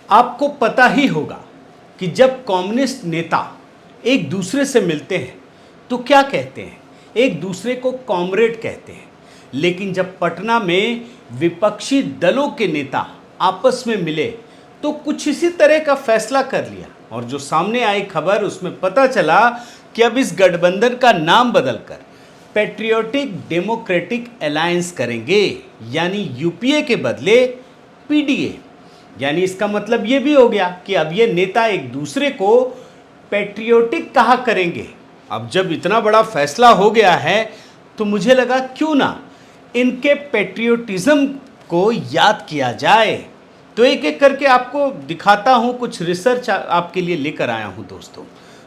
आपको पता ही होगा कि जब कम्युनिस्ट नेता एक दूसरे से मिलते हैं तो क्या कहते हैं, एक दूसरे को कॉमरेड कहते हैं। लेकिन जब पटना में विपक्षी दलों के नेता आपस में मिले तो कुछ इसी तरह का फैसला कर लिया, और जो सामने आई खबर उसमें पता चला कि अब इस गठबंधन का नाम बदलकर पैट्रियोटिक डेमोक्रेटिक अलायंस करेंगे, यानी यूपीए के बदले पीडीए। यानी इसका मतलब ये भी हो गया कि अब ये नेता एक दूसरे को पैट्रियोटिक कहा करेंगे। अब जब इतना बड़ा फैसला हो गया है तो मुझे लगा क्यों ना इनके पैट्रियोटिज्म को याद किया जाए। तो एक एक करके आपको दिखाता हूँ, कुछ रिसर्च आपके लिए लेकर आया हूँ दोस्तों।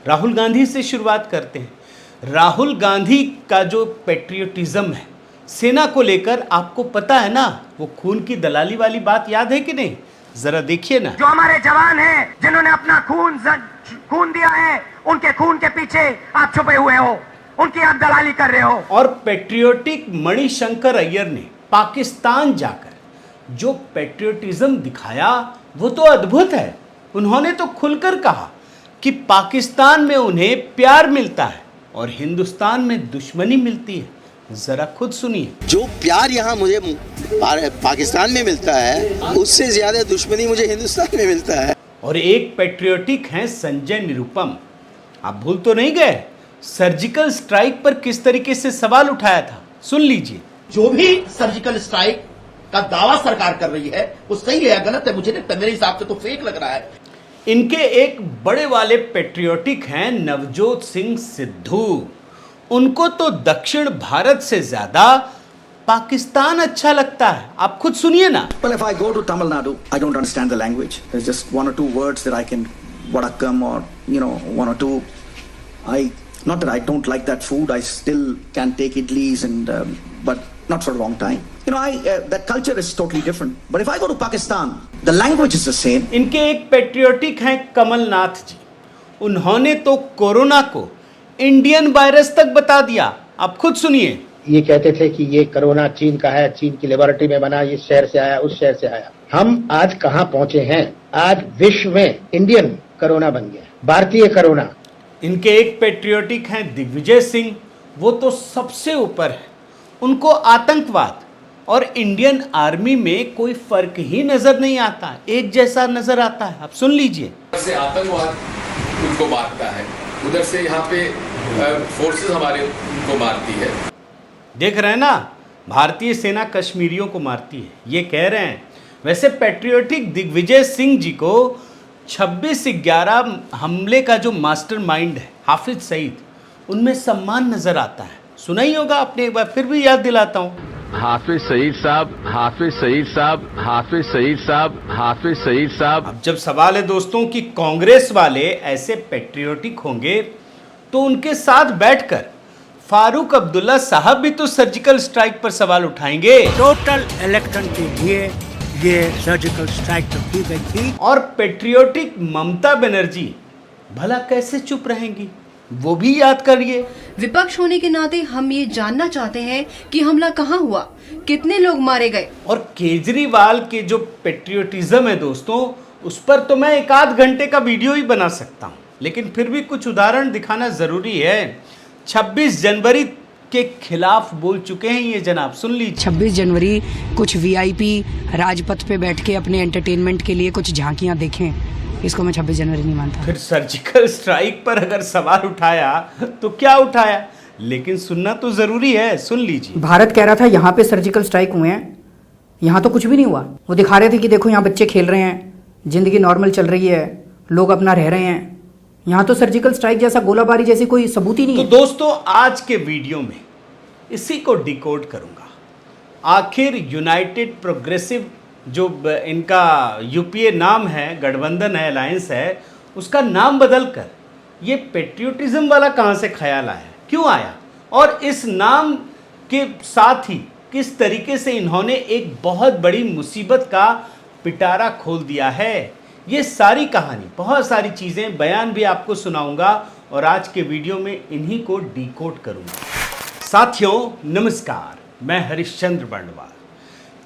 राहुल गांधी से शुरुआत करते हैं। राहुल गांधी का जो पैट्रियोटिज्म है सेना को लेकर, आपको पता है ना, वो खून की दलाली वाली बात याद है कि नहीं? जरा देखिए ना। जो हमारे जवान हैं जिन्होंने अपना खून दिया है, उनके खून के पीछे आप छुपे हुए हो, उनकी आप दलाली कर रहे हो। और पैट्रियोटिक मणिशंकर अय्यर ने पाकिस्तान जाकर जो पैट्रियोटिज्म दिखाया वो तो अद्भुत है। उन्होंने तो खुलकर कहा कि पाकिस्तान में उन्हें प्यार मिलता है और हिंदुस्तान में दुश्मनी मिलती है। जरा खुद सुनिए। जो प्यार यहाँ मुझे पाकिस्तान में मिलता है उससे ज्यादा दुश्मनी मुझे हिंदुस्तान में मिलता है। और एक पैट्रियोटिक हैं संजय निरुपम। आप भूल तो नहीं गए सर्जिकल स्ट्राइक पर किस तरीके से सवाल उठाया था? सुन लीजिए। जो भी सर्जिकल स्ट्राइक का दावा सरकार कर रही है वो सही है या गलत है मुझे नहीं, मेरे हिसाब से तो फेक लग रहा है। इनके एक बड़े वाले पैट्रियोटिक हैं नवजोत सिंह सिद्धू। उनको तो दक्षिण भारत से ज्यादा पाकिस्तान अच्छा लगता है। आप खुद सुनिए ना। Well, if I go to Tamil Nadu, I don't understand the language. There's just one or two words that I can, vadakkam or, one or two. Not that I don't like that food. I still can take idlis but not for a long time. That culture is totally different. But if I go to Pakistan, the language is the same. इनके एक patriotic हैं कमलनाथ जी। उन्होंने तो corona को Indian virus तक बता दिया। आप खुद सुनिए। ये कहते थे कि ये कोरोना चीन का है, चीन की लेबोरेटरी में बना, इस शहर से आया, उस शहर से आया। हम आज कहां पहुंचे हैं? आज विश्व में इंडियन कोरोना बन गया, भारतीय कोरोना। इनके एक पैट्रियोटिक हैं दिग्विजय सिंह। वो तो सबसे ऊपर है। उनको आतंकवाद और इंडियन आर्मी में कोई फर्क ही नजर नहीं आता, एक जैसा नजर आता है। आप सुन लीजिए। से आतंकवाद उनको मारता है, उधर से यहाँ पे फोर्सेस हमारे को मारती है। देख रहे हैं ना, भारतीय सेना कश्मीरियों को मारती है, ये कह रहे हैं। वैसे पैट्रियोटिक दिग्विजय सिंह जी को 26/11 हमले का जो मास्टरमाइंड है हाफिज सईद, उनमें सम्मान नजर आता है। सुना ही होगा आपने, एक बार फिर भी याद दिलाता हूँ। हाफिज सईद साहब, हाफिज सईद साहब, हाफिज सईद साहब, हाफिज सईद साहब। अब जब सवाल है दोस्तों कि कांग्रेस वाले ऐसे पैट्रियोटिक होंगे तो उनके साथ बैठकर फारूक अब्दुल्ला साहब भी तो सर्जिकल स्ट्राइक पर सवाल उठाएंगे। टोटल इलेक्शन के लिए ये सर्जिकल स्ट्राइक तो की गई थी। और पैट्रियोटिक ममता बनर्जी भला कैसे चुप रहेंगी, वो भी याद करिए। विपक्ष होने के नाते हम ये जानना चाहते हैं कि हमला कहाँ हुआ, कितने लोग मारे गए। और केजरीवाल के जो पैट्रियोटिज्म है दोस्तों, उस पर तो मैं 1 घंटे का वीडियो ही बना सकता हूँ, लेकिन फिर भी कुछ उदाहरण दिखाना जरूरी है। 26 जनवरी के खिलाफ बोल चुके हैं ये जनाब, सुन लीजिए। 26 जनवरी कुछ वीआईपी राजपथ पे बैठ के अपने एंटरटेनमेंट के लिए कुछ झांकियां देखें, इसको मैं 26 जनवरी नहीं मानता। फिर सर्जिकल स्ट्राइक पर अगर सवाल उठाया तो क्या उठाया, लेकिन सुनना तो जरूरी है, सुन लीजिए। भारत कह रहा था यहाँ पे सर्जिकल स्ट्राइक हुए हैं, यहाँ तो कुछ भी नहीं हुआ। वो दिखा रहे थे कि देखो यहाँ बच्चे खेल रहे हैं, जिंदगी नॉर्मल चल रही है, लोग अपना रह रहे हैं। यहाँ तो सर्जिकल स्ट्राइक जैसा, गोलाबारी जैसी कोई सबूत ही नहीं है। तो दोस्तों आज के वीडियो में इसी को डिकोड करूंगा। आखिर यूनाइटेड प्रोग्रेसिव जो इनका यूपीए नाम है, गठबंधन है, अलायंस है, उसका नाम बदलकर ये पैट्रियोटिज्म वाला कहाँ से ख्याल आया, क्यों आया, और इस नाम के साथ ही किस तरीके से इन्होंने एक बहुत बड़ी मुसीबत का पिटारा खोल दिया है। ये सारी कहानी, बहुत सारी चीज़ें, बयान भी आपको सुनाऊंगा और आज के वीडियो में इन्हीं को डिकोड करूंगा। साथियों नमस्कार, मैं हरिश्चंद्र बंडवाल।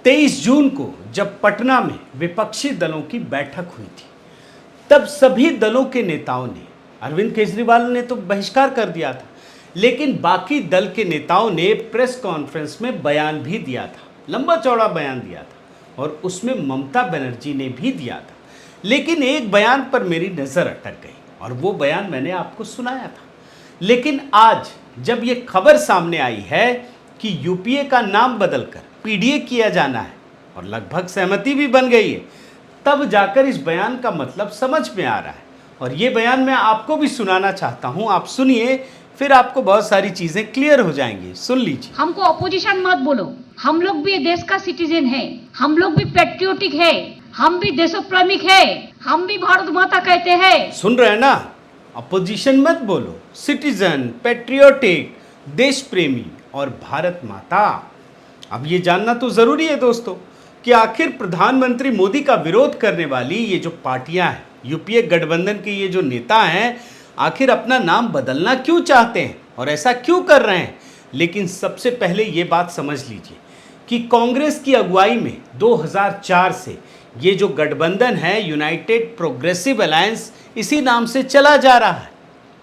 23 जून को जब पटना में विपक्षी दलों की बैठक हुई थी, तब सभी दलों के नेताओं ने, अरविंद केजरीवाल ने तो बहिष्कार कर दिया था, लेकिन बाकी दल के नेताओं ने प्रेस कॉन्फ्रेंस में बयान भी दिया था, लंबा चौड़ा बयान दिया था, और उसमें ममता बनर्जी ने भी दिया था। लेकिन एक बयान पर मेरी नज़र अटक गई और वो बयान मैंने आपको सुनाया था। लेकिन आज जब ये खबर सामने आई है कि यूपीए का नाम बदलकर पीडीए किया जाना है और लगभग सहमति भी बन गई है, तब जाकर इस बयान का मतलब समझ में आ रहा है। और ये बयान मैं आपको भी सुनाना चाहता हूँ, आप सुनिए, फिर आपको बहुत सारी चीजें क्लियर हो जाएंगी। सुन लीजिए। हमको अपोजिशन मत बोलो, हम लोग भी देश का सिटीजन है, हम लोग भी पेट्रियोटिक है, हम भी देशप्रेमिक है, हम भी भारत माता कहते हैं। सुन रहे हैं ना, अपोजिशन मत बोलो, सिटीजन, पेट्रियोटिक, देश प्रेमी और भारत माता। अब ये जानना तो जरूरी है दोस्तों कि आखिर प्रधानमंत्री मोदी का विरोध करने वाली ये जो पार्टियां हैं, यूपीए गठबंधन के ये जो नेता हैं, आखिर अपना नाम बदलना क्यों चाहते हैं और ऐसा क्यों कर रहे हैं। लेकिन सबसे पहले ये बात समझ लीजिए कि कांग्रेस की अगुवाई में 2004 से ये जो गठबंधन है, यूनाइटेड प्रोग्रेसिव अलायंस, इसी नाम से चला जा रहा है।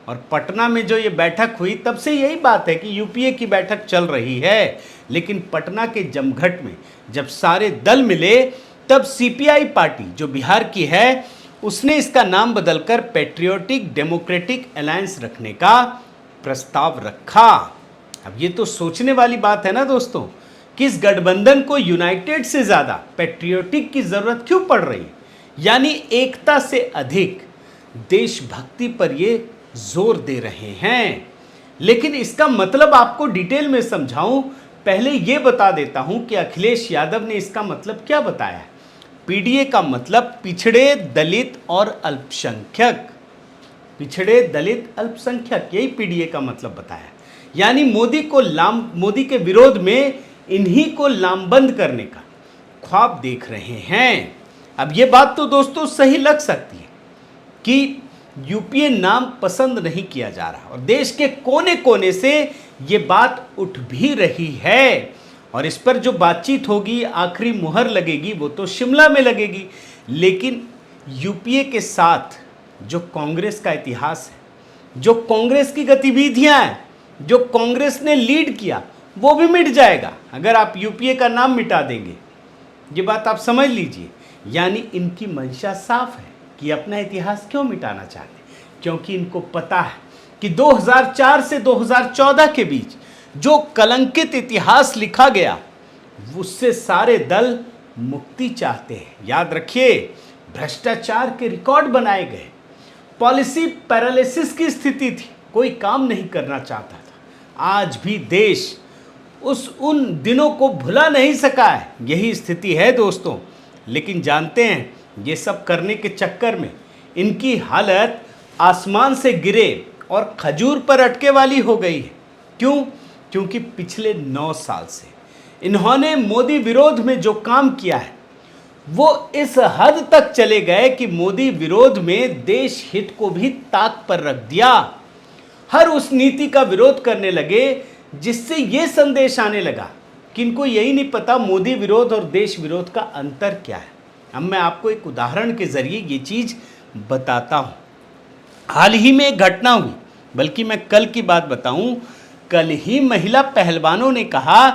और पटना में जो ये बैठक हुई, तब से यही बात है कि यूपीए की बैठक चल रही है। लेकिन पटना के जमघट में जब सारे दल मिले, तब सीपीआई पार्टी जो बिहार की है, उसने इसका नाम बदलकर पेट्रियोटिक डेमोक्रेटिक अलायंस रखने का प्रस्ताव रखा। अब ये तो सोचने वाली बात है ना दोस्तों कि इस गठबंधन को यूनाइटेड से ज़्यादा पेट्रियोटिक की ज़रूरत क्यों पड़ रही है, यानी एकता से अधिक देशभक्ति पर ये जोर दे रहे हैं। लेकिन इसका मतलब आपको डिटेल में समझाऊं, पहले ये बता देता हूं कि अखिलेश यादव ने इसका मतलब क्या बताया है। पीडीए का मतलब पिछड़े, दलित और अल्पसंख्यक, पिछड़े, दलित, अल्पसंख्यक, यही पीडीए का मतलब बताया। यानी मोदी के विरोध में इन्हीं को लामबंद करने का ख्वाब देख रहे हैं। अब ये बात तो दोस्तों सही लग सकती है कि यूपीए नाम पसंद नहीं किया जा रहा, और देश के कोने कोने से ये बात उठ भी रही है। और इस पर जो बातचीत होगी, आखिरी मुहर लगेगी, वो तो शिमला में लगेगी। लेकिन यूपीए के साथ जो कांग्रेस का इतिहास है, जो कांग्रेस की गतिविधियां हैं, जो कांग्रेस ने लीड किया, वो भी मिट जाएगा अगर आप यूपीए का नाम मिटा देंगे। ये बात आप समझ लीजिए। यानी इनकी मंशा साफ है कि अपना इतिहास क्यों मिटाना चाहते हैं, क्योंकि इनको पता है कि 2004 से 2014 के बीच जो कलंकित इतिहास लिखा गया, उससे सारे दल मुक्ति चाहते हैं। याद रखिए, भ्रष्टाचार के रिकॉर्ड बनाए गए, पॉलिसी पैरालिसिस की स्थिति थी, कोई काम नहीं करना चाहता था। आज भी देश उन दिनों को भुला नहीं सका है, यही स्थिति है दोस्तों। लेकिन जानते हैं, ये सब करने के चक्कर में इनकी हालत आसमान से गिरे और खजूर पर अटके वाली हो गई है। क्यों? क्योंकि पिछले 9 साल से इन्होंने मोदी विरोध में जो काम किया है, वो इस हद तक चले गए कि मोदी विरोध में देश हित को भी ताक पर रख दिया। हर उस नीति का विरोध करने लगे जिससे ये संदेश आने लगा कि इनको यही नहीं पता मोदी विरोध और देश विरोध का अंतर क्या है। अब मैं आपको एक उदाहरण के जरिए ये चीज़ बताता हूँ। हाल ही में एक घटना हुई, बल्कि मैं कल की बात बताऊं, कल ही महिला पहलवानों ने कहा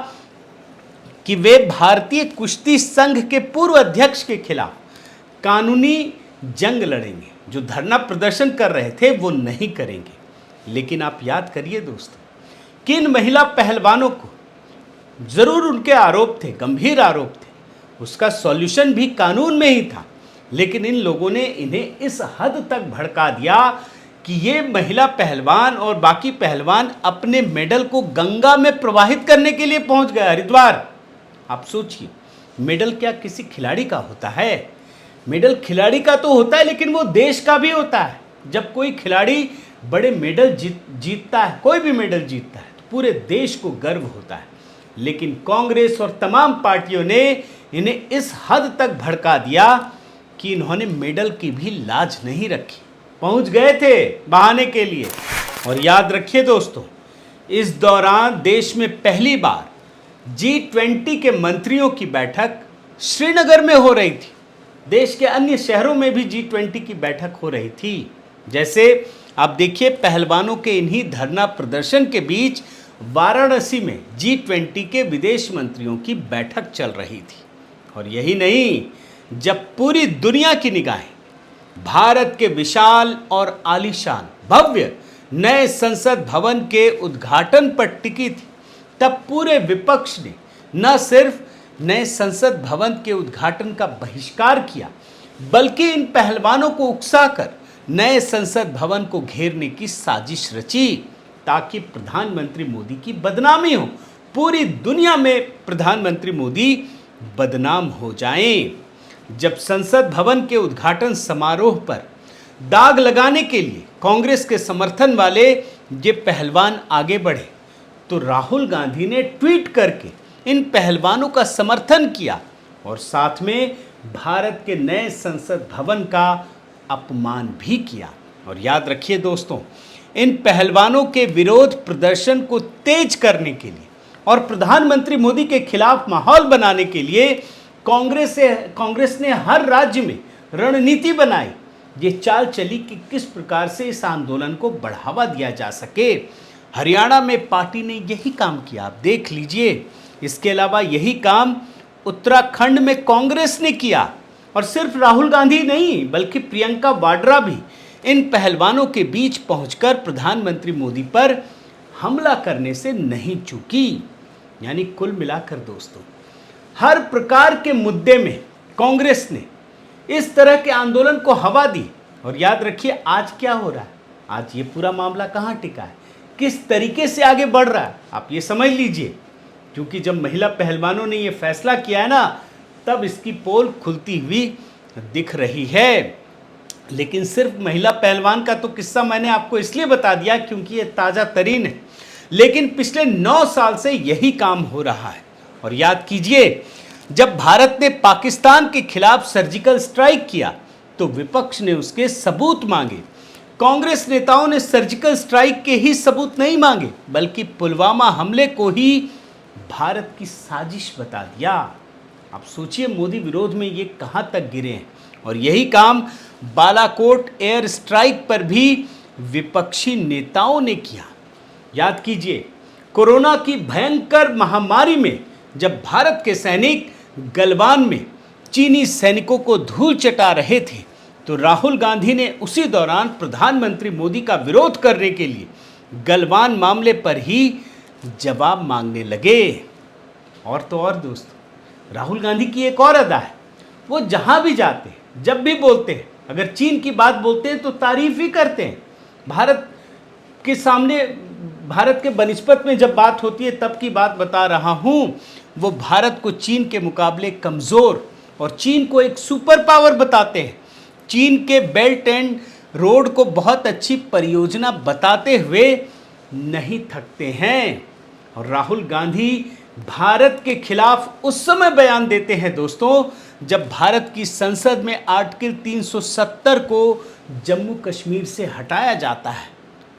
कि वे भारतीय कुश्ती संघ के पूर्व अध्यक्ष के खिलाफ कानूनी जंग लड़ेंगे। जो धरना प्रदर्शन कर रहे थे वो नहीं करेंगे। लेकिन आप याद करिए दोस्तों, किन महिला पहलवानों को जरूर उनके आरोप थे, गंभीर आरोप थे, उसका सॉल्यूशन भी कानून में ही था, लेकिन इन लोगों ने इन्हें इस हद तक भड़का दिया कि ये महिला पहलवान और बाकी पहलवान अपने मेडल को गंगा में प्रवाहित करने के लिए पहुंच गए, हरिद्वार। आप सोचिए, मेडल क्या किसी खिलाड़ी का होता है? मेडल खिलाड़ी का तो होता है, लेकिन वो देश का भी होता है। जब कोई खिलाड़ी बड़े मेडल जीतता है, कोई भी मेडल जीतता है, तो पूरे देश को गर्व होता है। लेकिन कांग्रेस और तमाम पार्टियों ने इन्हें इस हद तक भड़का दिया कि इन्होंने मेडल की भी लाज नहीं रखी, पहुंच गए थे बहाने के लिए। और याद रखिए दोस्तों, इस दौरान देश में पहली बार G20 के मंत्रियों की बैठक श्रीनगर में हो रही थी। देश के अन्य शहरों में भी G20 की बैठक हो रही थी। जैसे आप देखिए, पहलवानों के इन्हीं धरना प्रदर्शन के बीच वाराणसी में G20 के विदेश मंत्रियों की बैठक चल रही थी। और यही नहीं, जब पूरी दुनिया की निगाहें भारत के विशाल और आलीशान भव्य नए संसद भवन के उद्घाटन पर टिकी थी, तब पूरे विपक्ष ने न सिर्फ नए संसद भवन के उद्घाटन का बहिष्कार किया, बल्कि इन पहलवानों को उकसाकर नए संसद भवन को घेरने की साजिश रची, ताकि प्रधानमंत्री मोदी की बदनामी हो, पूरी दुनिया में प्रधानमंत्री मोदी बदनाम हो जाएं। जब संसद भवन के उद्घाटन समारोह पर दाग लगाने के लिए कांग्रेस के समर्थन वाले ये पहलवान आगे बढ़े, तो राहुल गांधी ने ट्वीट करके इन पहलवानों का समर्थन किया और साथ में भारत के नए संसद भवन का अपमान भी किया। और याद रखिए दोस्तों, इन पहलवानों के विरोध प्रदर्शन को तेज करने के लिए और प्रधानमंत्री मोदी के खिलाफ माहौल बनाने के लिए कांग्रेस ने हर राज्य में रणनीति बनाई। ये चाल चली कि किस प्रकार से इस आंदोलन को बढ़ावा दिया जा सके। हरियाणा में पार्टी ने यही काम किया, आप देख लीजिए। इसके अलावा यही काम उत्तराखंड में कांग्रेस ने किया। और सिर्फ राहुल गांधी नहीं, बल्कि प्रियंका वाड्रा भी इन पहलवानों के बीच पहुंचकर प्रधानमंत्री मोदी पर हमला करने से नहीं चूकी। यानी कुल मिलाकर दोस्तों, हर प्रकार के मुद्दे में कांग्रेस ने इस तरह के आंदोलन को हवा दी। और याद रखिए, आज क्या हो रहा है, आज ये पूरा मामला कहाँ टिका है, किस तरीके से आगे बढ़ रहा है, आप ये समझ लीजिए। क्योंकि जब महिला पहलवानों ने ये फैसला किया है ना, तब इसकी पोल खुलती हुई दिख रही है। लेकिन सिर्फ महिला पहलवान का तो किस्सा मैंने आपको इसलिए बता दिया क्योंकि ये ताज़ा तरीन है, लेकिन पिछले 9 साल से यही काम हो रहा है। और याद कीजिए, जब भारत ने पाकिस्तान के खिलाफ सर्जिकल स्ट्राइक किया तो विपक्ष ने उसके सबूत मांगे। कांग्रेस नेताओं ने सर्जिकल स्ट्राइक के ही सबूत नहीं मांगे, बल्कि पुलवामा हमले को ही भारत की साजिश बता दिया। आप सोचिए, मोदी विरोध में ये कहाँ तक गिरे हैं। और यही काम बालाकोट एयर स्ट्राइक पर भी विपक्षी नेताओं ने किया। याद कीजिए, कोरोना की भयंकर महामारी में जब भारत के सैनिक गलवान में चीनी सैनिकों को धूल चटा रहे थे, तो राहुल गांधी ने उसी दौरान प्रधानमंत्री मोदी का विरोध करने के लिए गलवान मामले पर ही जवाब मांगने लगे। और तो और दोस्तों, राहुल गांधी की एक और अदा है, वो जहां भी जाते हैं, जब भी बोलते हैं, अगर चीन की बात बोलते हैं तो तारीफ ही करते हैं। भारत के सामने, भारत के बनिस्बत में जब बात होती है तब की बात बता रहा हूं, वो भारत को चीन के मुकाबले कमज़ोर और चीन को एक सुपर पावर बताते हैं। चीन के बेल्ट एंड रोड को बहुत अच्छी परियोजना बताते हुए नहीं थकते हैं। और राहुल गांधी भारत के खिलाफ उस समय बयान देते हैं दोस्तों, जब भारत की संसद में आर्टिकल 370 को जम्मू कश्मीर से हटाया जाता है।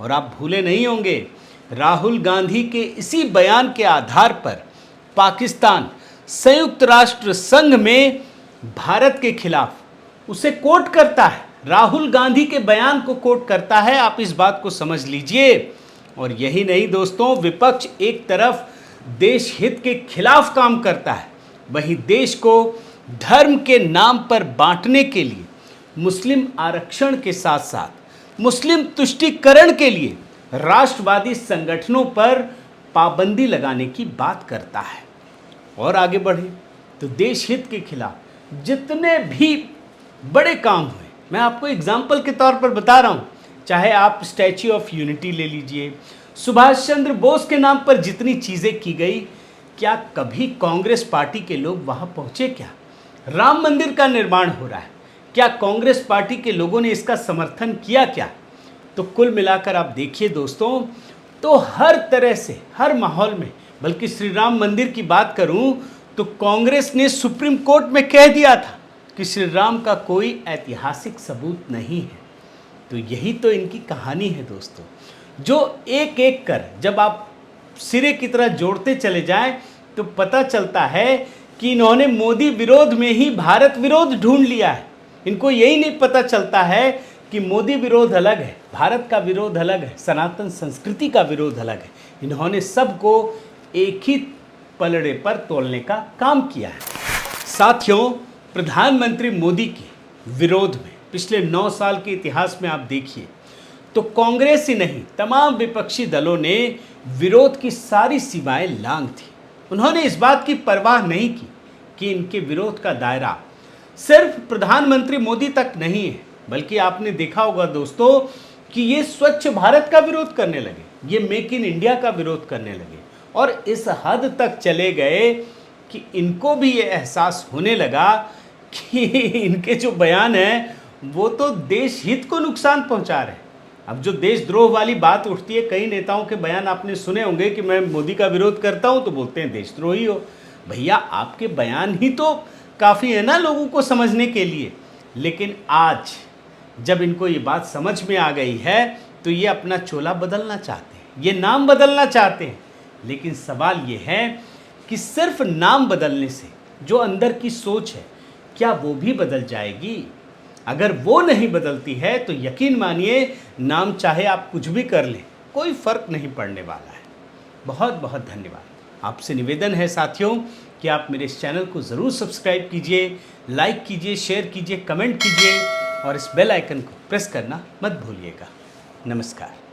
और आप भूले नहीं होंगे, राहुल गांधी के इसी बयान के आधार पर पाकिस्तान संयुक्त राष्ट्र संघ में भारत के खिलाफ उसे कोट करता है, राहुल गांधी के बयान को कोट करता है। आप इस बात को समझ लीजिए। और यही नहीं दोस्तों, विपक्ष एक तरफ देश हित के खिलाफ काम करता है, वहीं देश को धर्म के नाम पर बांटने के लिए, मुस्लिम आरक्षण के साथ साथ मुस्लिम तुष्टीकरण के लिए राष्ट्रवादी संगठनों पर पाबंदी लगाने की बात करता है। और आगे बढ़े तो देश हित के खिलाफ जितने भी बड़े काम हुए, मैं आपको एग्जाम्पल के तौर पर बता रहा हूँ, चाहे आप स्टैच्यू ऑफ यूनिटी ले लीजिए, सुभाष चंद्र बोस के नाम पर जितनी चीज़ें की गई, क्या कभी कांग्रेस पार्टी के लोग वहाँ पहुँचे क्या? राम मंदिर का निर्माण हो रहा है, क्या कांग्रेस पार्टी के लोगों ने इसका समर्थन किया क्या? तो कुल मिलाकर आप देखिए दोस्तों, तो हर तरह से, हर माहौल में, बल्कि श्री राम मंदिर की बात करूं तो कांग्रेस ने सुप्रीम कोर्ट में कह दिया था कि श्री राम का कोई ऐतिहासिक सबूत नहीं है। तो यही तो इनकी कहानी है दोस्तों, जो एक एक कर जब आप सिरे की तरह जोड़ते चले जाएं, तो पता चलता है कि इन्होंने मोदी विरोध में ही भारत विरोध ढूंढ लिया है। इनको यही नहीं पता चलता है कि मोदी विरोध अलग है, भारत का विरोध अलग है, सनातन संस्कृति का विरोध अलग है। इन्होंने सबको एक ही पलड़े पर तोलने का काम किया है। साथियों, प्रधानमंत्री मोदी के विरोध में पिछले 9 साल के इतिहास में आप देखिए तो कांग्रेस ही नहीं, तमाम विपक्षी दलों ने विरोध की सारी सीमाएं लांघ थी। उन्होंने इस बात की परवाह नहीं की कि इनके विरोध का दायरा सिर्फ प्रधानमंत्री मोदी तक नहीं है, बल्कि आपने देखा होगा दोस्तों कि ये स्वच्छ भारत का विरोध करने लगे, ये मेक इन इंडिया का विरोध करने लगे और इस हद तक चले गए कि इनको भी ये एहसास होने लगा कि इनके जो बयान हैं वो तो देश हित को नुकसान पहुंचा रहे हैं। अब जो देशद्रोह वाली बात उठती है, कई नेताओं के बयान आपने सुने होंगे कि मैं मोदी का विरोध करता हूं तो बोलते हैं देशद्रोही हो। भैया आपके बयान ही तो काफ़ी है ना लोगों को समझने के लिए। लेकिन आज जब इनको ये बात समझ में आ गई है तो ये अपना चोला बदलना चाहते हैं, ये नाम बदलना चाहते हैं। लेकिन सवाल ये है कि सिर्फ नाम बदलने से जो अंदर की सोच है क्या वो भी बदल जाएगी? अगर वो नहीं बदलती है तो यकीन मानिए नाम चाहे आप कुछ भी कर लें, कोई फ़र्क नहीं पड़ने वाला है। बहुत बहुत धन्यवाद। आपसे निवेदन है साथियों कि आप मेरे इस चैनल को ज़रूर सब्सक्राइब कीजिए, लाइक कीजिए, शेयर कीजिए, कमेंट कीजिए और इस बेल आइकन को प्रेस करना मत भूलिएगा। नमस्कार।